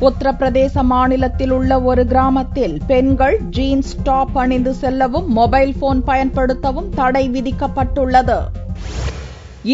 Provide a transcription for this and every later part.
உத்தரப்பிரதேச மாநிலத்தில் உள்ள ஒரு கிராமத்தில் பெண்கள் ஜீன்ஸ் டாப் அணிந்து செல்லவும் மொபைல் போன் பயன்படுத்தவும் தடை விதிக்கப்பட்டுள்ளது.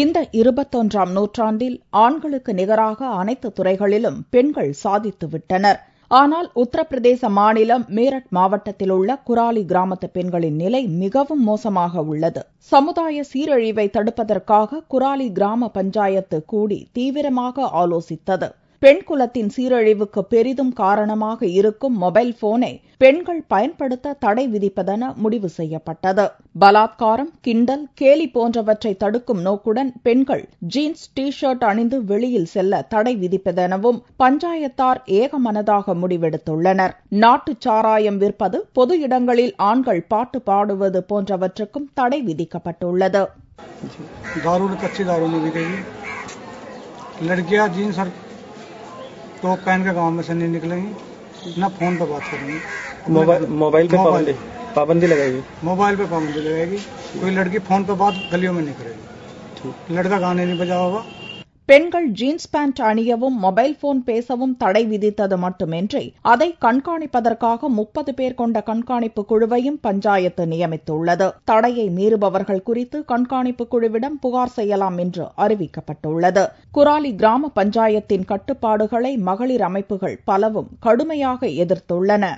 இந்த 21ஆம் நூற்றாண்டில் ஆண்களுக்கு நிகராக அனைத்து துறைகளிலும் பெண்கள் சாதித்துவிட்டனர். ஆனால் உத்தரப்பிரதேச மாநிலம் மீரட் மாவட்டத்தில் உள்ள குராலி கிராமத்து பெண்களின் நிலை மிகவும் மோசமாக உள்ளது. சமுதாய சீரழிவை தடுப்பதற்காக குராலி கிராம பஞ்சாயத்து கூடி தீவிரமாக ஆலோசித்தது. பெண் குலத்தின் சீரழிவுக்கு பெரிதும் காரணமாக இருக்கும் மொபைல் போனை பெண்கள் பயன்படுத்த தடை விதிப்பதென முடிவு செய்யப்பட்டது. பலாத்காரம், கிண்டல், கேலி போன்றவற்றை தடுக்கும் நோக்குடன் பெண்கள் ஜீன்ஸ் டி ஷர்ட் அணிந்து வெளியில் செல்ல தடை விதிப்பதெனவும் பஞ்சாயத்தார் ஏகமனதாக முடிவெடுத்துள்ளனர். நாட்டு சாராயம் விற்பது, பொது இடங்களில் ஆண்கள் பாட்டு பாடுவது போன்றவற்றுக்கும் தடை விதிக்கப்பட்டுள்ளது. तो पहन के गांव में से नहीं निकलेंगी, ना फोन पे बात करेंगी, मोबाइल पे पाबंदी लगाएगी, मोबाइल पे पाबंदी लगाएगी। कोई लड़की फोन पे बात गलियों में नहीं करेगी, लड़का गाने नहीं बजाओगा। பெண்கள் ஜீன்ஸ் பேண்ட் அணியவும் மொபைல் போன் பேசவும் தடை விதித்தது மட்டுமின்றி அதை கண்காணிப்பதற்காக 30 பேர் கொண்ட கண்காணிப்பு குழுவையும் பஞ்சாயத்து நியமித்துள்ளது. தடையை மீறுபவர்கள் குறித்து கண்காணிப்பு குழுவிடம் புகார் செய்யலாம் என்று அறிவிக்கப்பட்டுள்ளது. குராலி கிராம பஞ்சாயத்தின் கட்டுப்பாடுகளை மகளிர் அமைப்புகள் பலவும் கடுமையாக எதிர்த்துள்ளன.